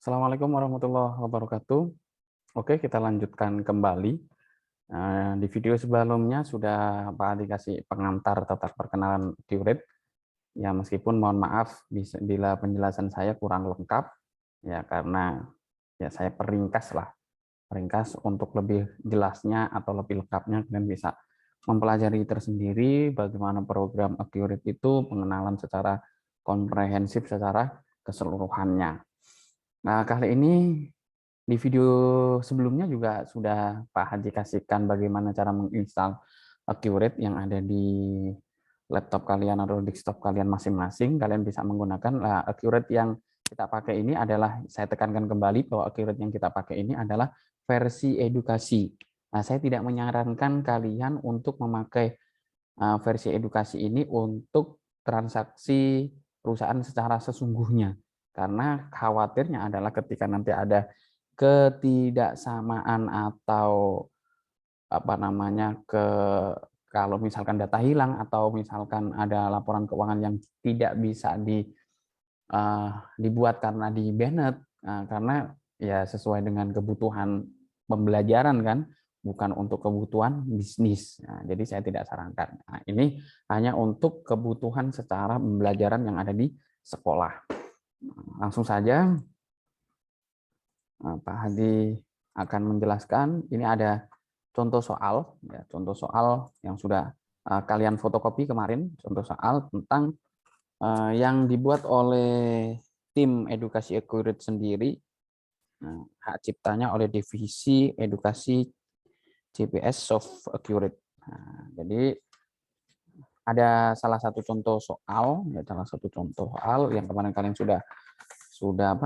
Assalamualaikum warahmatullahi wabarakatuh. Oke, kita lanjutkan kembali. Di video sebelumnya sudah Pak Adi kasih pengantar tentang perkenalan Qurate. Ya, meskipun mohon maaf bila penjelasan saya kurang lengkap, ya karena ya saya peringkas untuk lebih jelasnya atau lebih lengkapnya kalian bisa mempelajari tersendiri bagaimana program Qurate itu, pengenalan secara komprehensif secara keseluruhannya. Nah, kali ini di video sebelumnya juga sudah Pak Haji kasihkan bagaimana cara menginstal Qurate yang ada di laptop kalian atau desktop kalian masing-masing. Kalian bisa menggunakan Qurate yang kita pakai ini adalah, saya tekankan kembali bahwa Qurate yang kita pakai ini adalah versi edukasi. Nah, saya tidak menyarankan kalian untuk memakai versi edukasi ini untuk transaksi perusahaan secara sesungguhnya. Karena khawatirnya adalah ketika nanti ada ketidaksamaan atau kalau misalkan data hilang atau misalkan ada laporan keuangan yang tidak bisa dibuat karena di banned, karena ya sesuai dengan kebutuhan pembelajaran kan, bukan untuk kebutuhan bisnis. Nah, jadi saya tidak sarankan. Nah, ini hanya untuk kebutuhan secara pembelajaran yang ada di sekolah. Langsung saja Pak Hadi akan menjelaskan. Ini ada contoh soal, ya, contoh soal yang sudah kalian fotokopi kemarin, contoh soal tentang yang dibuat oleh tim edukasi Qurate sendiri. Hak ciptanya oleh divisi edukasi CPS Soft Qurate. Nah, jadi ada salah satu contoh soal, ya, salah satu contoh soal yang kemarin kalian sudah sudah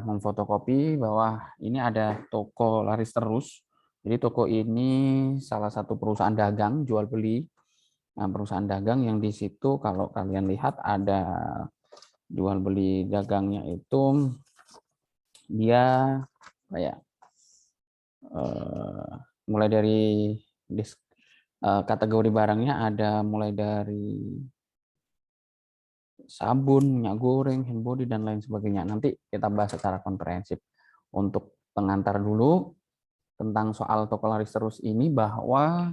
memfotokopi bahwa ini ada toko laris terus. Jadi toko ini salah satu perusahaan dagang jual beli. Nah, perusahaan dagang yang di situ kalau kalian lihat ada jual beli dagangnya itu dia kayak mulai dari kategori barangnya ada mulai dari sabun, minyak goreng, hand body, dan lain sebagainya. Nanti kita bahas secara komprehensif. Untuk pengantar dulu tentang soal toko laris terus ini, bahwa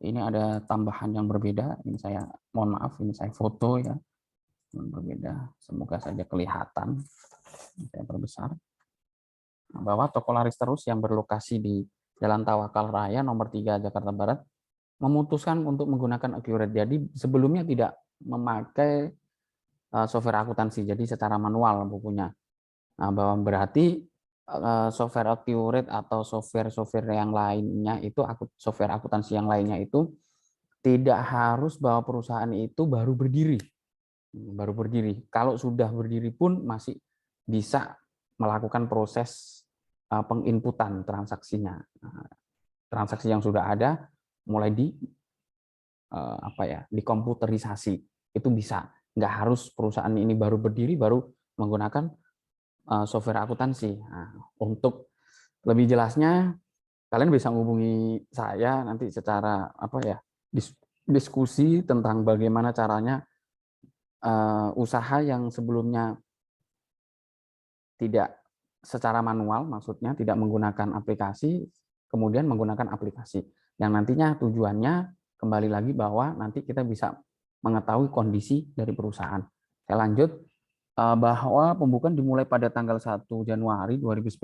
ini ada tambahan yang berbeda. Ini saya mohon maaf, ini saya foto ya, yang berbeda. Semoga saja kelihatan. Saya perbesar. Bahwa toko laris terus yang berlokasi di Jalan Tawakal Raya nomor 3 Jakarta Barat memutuskan untuk menggunakan Qurate. Jadi sebelumnya tidak memakai software akuntansi, jadi secara manual bukunya. Nah, bahwa berarti software Qurate atau software yang lainnya itu, software akuntansi yang lainnya itu tidak harus bahwa perusahaan itu baru berdiri. Kalau sudah berdiri pun masih bisa melakukan proses penginputan transaksinya. Transaksi yang sudah ada mulai dikomputerisasi, itu bisa. Nggak harus perusahaan ini baru berdiri baru menggunakan software akuntansi. Nah, untuk lebih jelasnya kalian bisa menghubungi saya nanti secara diskusi tentang bagaimana caranya usaha yang sebelumnya tidak secara manual, maksudnya tidak menggunakan aplikasi, kemudian menggunakan aplikasi. Yang nantinya tujuannya kembali lagi bahwa nanti kita bisa mengetahui kondisi dari perusahaan. Saya lanjut bahwa pembukaan dimulai pada tanggal 1 Januari 2011,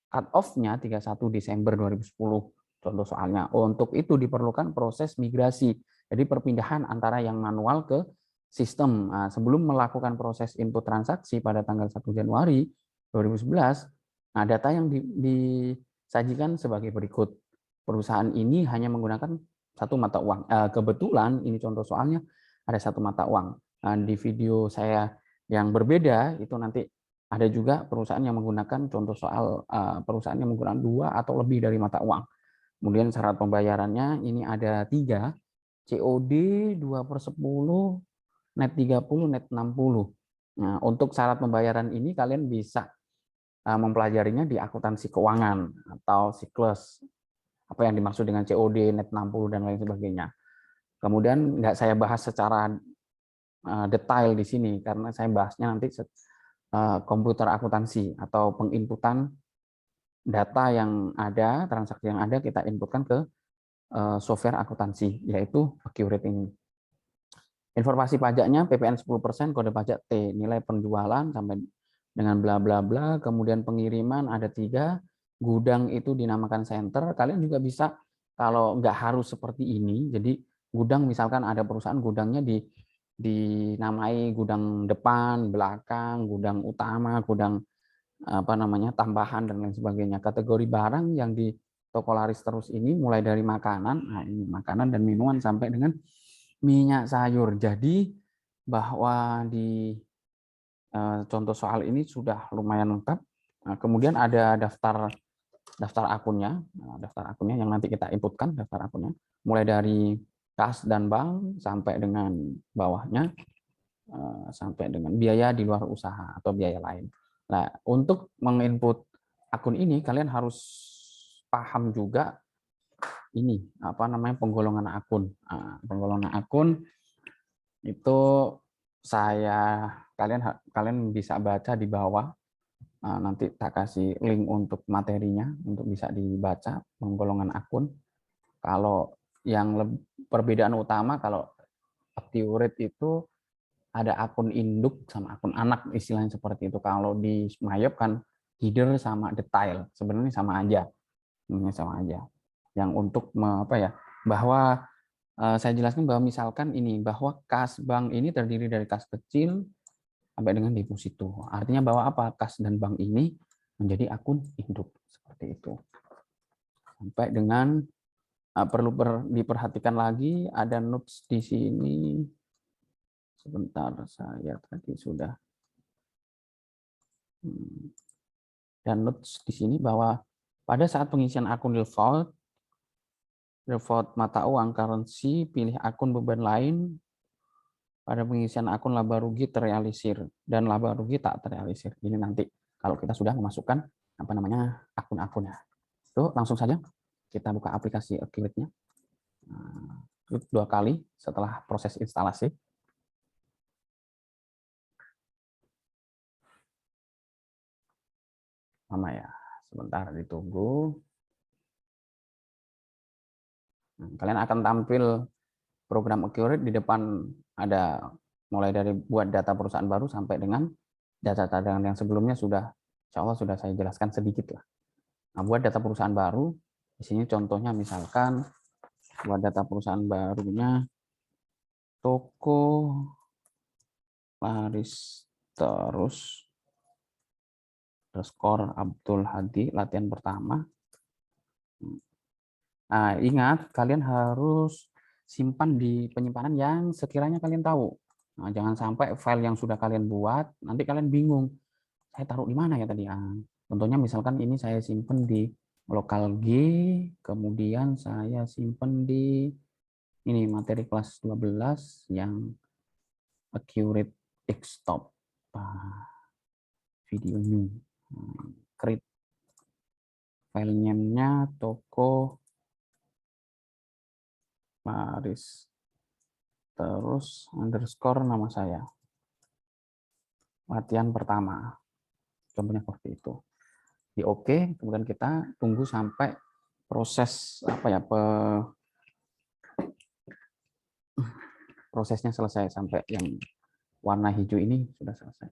cut-off-nya 31 Desember 2010. Contoh soalnya. Untuk itu diperlukan proses migrasi. Jadi perpindahan antara yang manual ke sistem. Nah, sebelum melakukan proses input transaksi pada tanggal 1 Januari 2011, nah data yang disajikan sebagai berikut. Perusahaan ini hanya menggunakan satu mata uang. Kebetulan ini contoh soalnya ada satu mata uang. Nah, di video saya yang berbeda itu nanti ada juga perusahaan yang menggunakan contoh soal perusahaan yang menggunakan 2 atau lebih dari mata uang. Kemudian syarat pembayarannya ini ada 3, COD 2/10, net 30, net 60. Nah, untuk syarat pembayaran ini kalian bisa mempelajarinya di akuntansi keuangan atau siklus. Apa yang dimaksud dengan COD, net 60, dan lain sebagainya. Kemudian nggak saya bahas secara detail di sini, karena saya bahasnya nanti komputer akuntansi atau penginputan data yang ada, transaksi yang ada kita inputkan ke software akuntansi, yaitu Accurate ini. Informasi pajaknya PPN 10%, kode pajak T, nilai penjualan sampai dengan bla bla bla, kemudian pengiriman ada 3, gudang itu dinamakan center. Kalian juga bisa, kalau nggak harus seperti ini, jadi gudang misalkan ada perusahaan gudangnya dinamai gudang depan, belakang, gudang utama, gudang apa namanya tambahan dan lain sebagainya. Kategori barang yang di toko laris terus ini mulai dari makanan, nah ini makanan dan minuman sampai dengan minyak sayur. Jadi bahwa di contoh soal ini sudah lumayan lengkap. Nah, kemudian ada daftar akunnya, daftar akunnya yang nanti kita inputkan daftar akunnya, mulai dari kas dan bank sampai dengan bawahnya, sampai dengan biaya di luar usaha atau biaya lain. Nah, untuk menginput akun ini kalian harus paham juga ini apa namanya penggolongan akun. Nah, penggolongan akun itu kalian bisa baca di bawah. Nanti tak kasih link untuk materinya untuk bisa dibaca penggolongan akun. Kalau yang perbedaan utama kalau Accurate itu ada akun induk sama akun anak, istilahnya seperti itu. Kalau di Mayop kan header sama detail, sebenarnya sama aja, Yang untuk apa ya, bahwa saya jelaskan bahwa misalkan ini bahwa kas bank ini terdiri dari kas kecil sampai dengan deposito. Artinya bahwa apa? Kas dan bank ini menjadi akun induk seperti itu. Sampai dengan perlu diperhatikan lagi ada notes di sini. Sebentar, saya tadi sudah dan notes di sini bahwa pada saat pengisian akun default mata uang currency, pilih akun beban lain. Pada pengisian akun laba rugi terrealisir dan laba rugi tak terrealisir. Ini nanti kalau kita sudah memasukkan apa namanya akun-akunnya. Itu langsung saja kita buka aplikasi Accurate-nya. Klik 2 kali setelah proses instalasi. Lama ya, sebentar ditunggu. Kalian akan tampil program Accurate, di depan ada mulai dari buat data perusahaan baru sampai dengan data cadangan yang sebelumnya insya Allah sudah saya jelaskan sedikit lah. Nah, buat data perusahaan baru, di sini contohnya misalkan buat data perusahaan barunya toko laris terus underscore Abdul Hadi latihan pertama. Nah, ingat kalian harus simpan di penyimpanan yang sekiranya kalian tahu. Nah, jangan sampai file yang sudah kalian buat nanti kalian bingung. Saya taruh di mana ya tadi? Contohnya misalkan ini saya simpan di lokal G, kemudian saya simpan di ini materi kelas 12 yang Accurate desktop. Video new. Create file name-nya toko Maris terus underscore nama saya, latihan pertama, contohnya seperti itu. Di oke, kemudian kita tunggu sampai proses apa ya prosesnya selesai sampai yang warna hijau ini sudah selesai.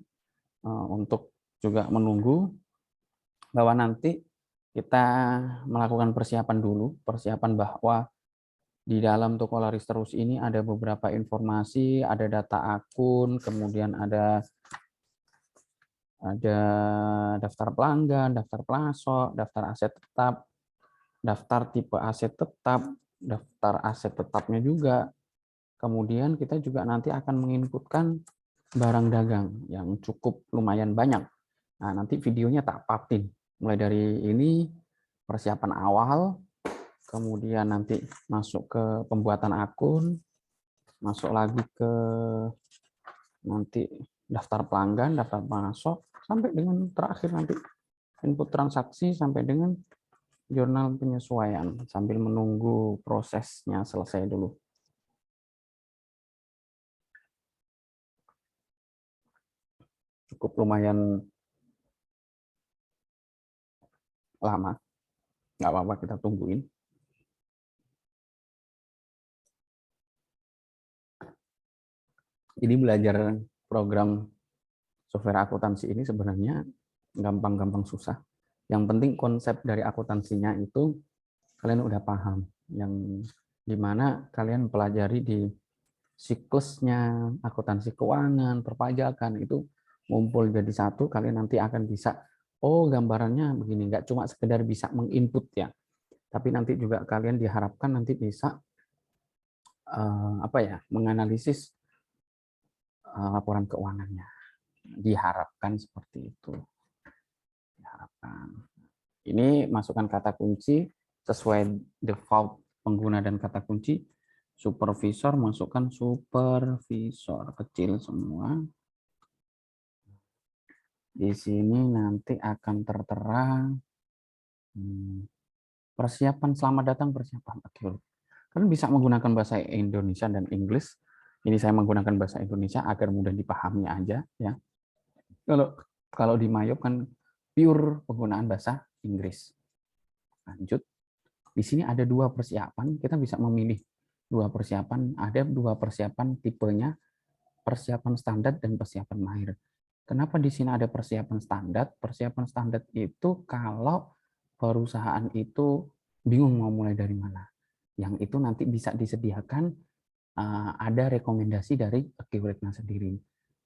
Untuk juga menunggu bahwa nanti kita melakukan persiapan dulu, persiapan bahwa di dalam toko laris terus ini ada beberapa informasi, ada data akun, kemudian ada daftar pelanggan, daftar pelasok, daftar aset tetap, daftar tipe aset tetap, daftar aset tetapnya juga. Kemudian kita juga nanti akan menginputkan barang dagang yang cukup lumayan banyak. Nah, nanti videonya tak partin. Mulai dari ini persiapan awal, kemudian nanti masuk ke pembuatan akun, masuk lagi ke nanti daftar pelanggan, daftar pemasok, sampai dengan terakhir nanti input transaksi sampai dengan jurnal penyesuaian sambil menunggu prosesnya selesai dulu. cukup lumayan lama. Nggak apa-apa, kita tungguin. Jadi belajar program software akuntansi ini sebenarnya gampang-gampang susah. Yang penting konsep dari akuntansinya itu kalian udah paham. Yang dimana kalian pelajari di siklusnya akuntansi keuangan, perpajakan, itu ngumpul jadi satu, kalian nanti akan bisa, oh gambarannya begini, nggak cuma sekedar bisa menginput ya, tapi nanti juga kalian diharapkan nanti bisa menganalisis laporan keuangannya. Diharapkan seperti itu. Diharapkan. Ini masukkan kata kunci sesuai default pengguna dan kata kunci. Supervisor, masukkan supervisor kecil semua. Di sini nanti akan tertera persiapan, selamat datang persiapan. Kalian bisa menggunakan bahasa Indonesia dan Inggris. Ini saya menggunakan bahasa Indonesia agar mudah dipahami aja ya. Kalau di Mayop kan pure penggunaan bahasa Inggris. Lanjut. Di sini ada dua persiapan, kita bisa memilih dua persiapan, ada dua persiapan tipenya, persiapan standar dan persiapan mahir. Kenapa di sini ada persiapan standar? Persiapan standar itu kalau perusahaan itu bingung mau mulai dari mana. Yang itu nanti bisa disediakan ada rekomendasi dari account sendiri.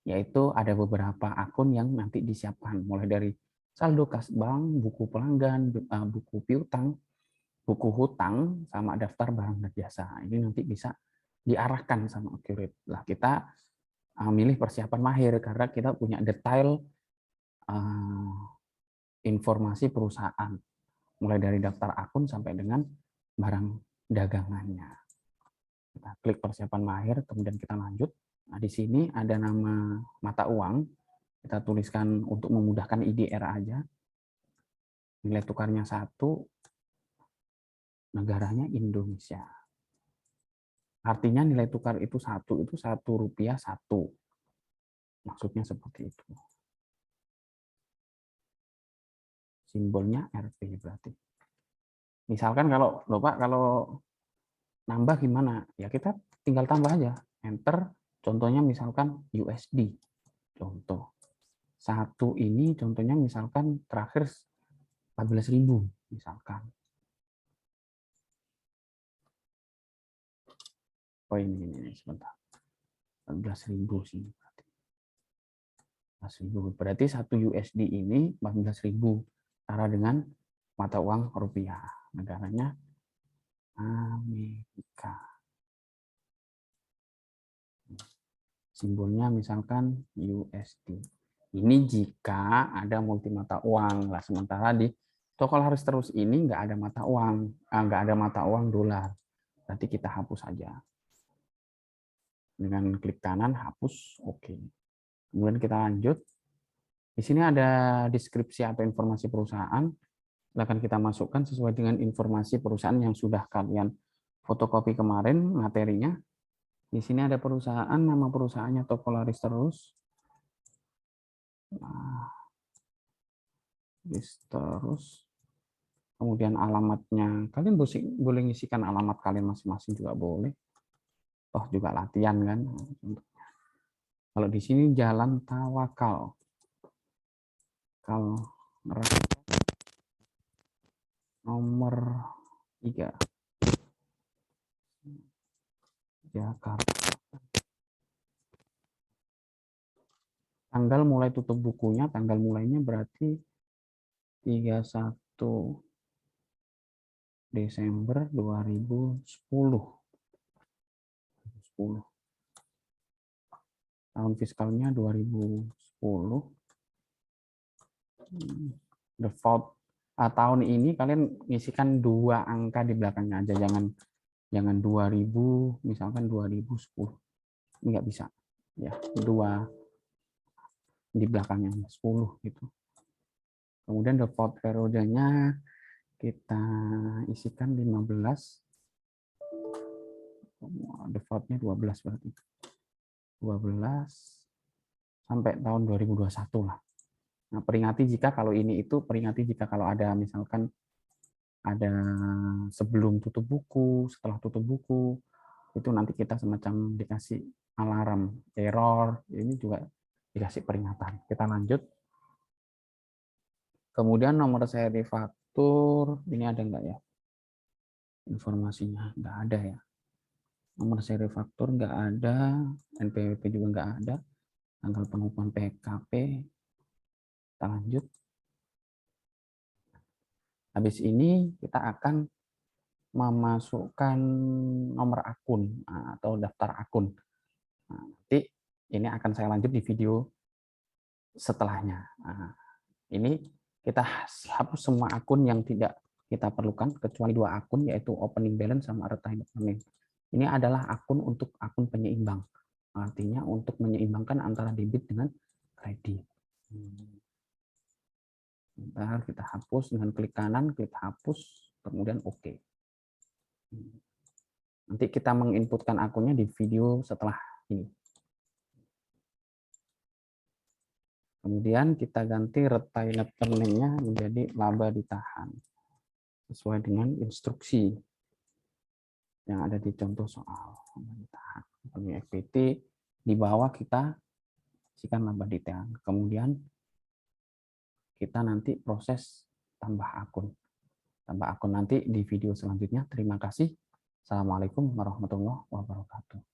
Yaitu ada beberapa akun yang nanti disiapkan, mulai dari saldo kas bank, buku pelanggan, buku piutang, buku hutang, sama daftar barang dan jasa. Ini nanti bisa diarahkan sama accurate. Lah kita milih persiapan mahir karena kita punya detail informasi perusahaan, mulai dari daftar akun sampai dengan barang dagangannya. Kita klik persiapan mahir, kemudian kita lanjut. Nah, di sini ada nama mata uang. Kita tuliskan untuk memudahkan IDR aja. Nilai tukarnya 1, negaranya Indonesia. Artinya nilai tukar itu 1, itu Rp1 1. Maksudnya seperti itu. Simbolnya Rp berarti. Misalkan kalau Pak kalau nambah gimana? Ya kita tinggal tambah aja. Enter. Contohnya misalkan USD. Contoh. 1 ini contohnya misalkan terakhir 14.000 misalkan. Oh ini sebentar. 14.000 sini berarti. 14.000. Berarti 1 USD ini 14.000 setara dengan mata uang rupiah. Negaranya Amerika. Simbolnya misalkan USD. Ini jika ada multi mata uang. Lah sementara di toko laris terus ini nggak ada mata uang, nggak ada mata uang dolar. Nanti kita hapus saja. Dengan klik kanan hapus, oke. Kemudian kita lanjut. Di sini ada deskripsi atau informasi perusahaan. Akan kita masukkan sesuai dengan informasi perusahaan yang sudah kalian fotokopi kemarin materinya. Di sini ada perusahaan, nama perusahaannya toko laris terus. Nah, terus. Kemudian alamatnya, kalian boleh ngisikan alamat kalian masing-masing juga boleh. Toh juga latihan kan. Kalau di sini Jalan Tawakal. Kalau nomor 3. Jakarta. Tanggal mulai tutup bukunya, tanggal mulainya berarti 31 Desember 2010. Tahun fiskalnya 2010. Default tahun ini kalian ngisikan 2 angka di belakangnya aja, jangan 2000, misalkan 2010. Ini nggak bisa. Ya, 2 di belakangnya 10 gitu. Kemudian default periodenya kita isikan 15. Defaultnya 12 berarti. 12 sampai tahun 2021 lah. Nah, peringati jika kalau ini itu peringati jika kalau ada misalkan ada sebelum tutup buku, setelah tutup buku, itu nanti kita semacam dikasih alarm error, ini juga dikasih peringatan. Kita lanjut. Kemudian nomor seri faktur, ini ada enggak ya? Informasinya enggak ada ya. Nomor seri faktur enggak ada, NPWP juga enggak ada, tanggal pengukuhan PKP. Kita lanjut. Habis ini kita akan memasukkan nomor akun atau daftar akun. Nah, nanti ini akan saya lanjut di video setelahnya. Nah, ini kita hapus semua akun yang tidak kita perlukan kecuali 2 akun, yaitu opening balance sama retained earning. Ini adalah akun untuk akun penyeimbang. Artinya untuk menyeimbangkan antara debit dengan kredit. Bentar, kita hapus dengan klik kanan, klik hapus, kemudian oke. Nanti kita menginputkan akunnya di video setelah ini. Kemudian kita ganti retained earning-nya menjadi laba ditahan sesuai dengan instruksi yang ada di contoh soal. Laba ditahan. FPT di bawah kita isikan laba ditahan. Kemudian kita nanti proses tambah akun. Tambah akun nanti di video selanjutnya. Terima kasih. Assalamualaikum warahmatullahi wabarakatuh.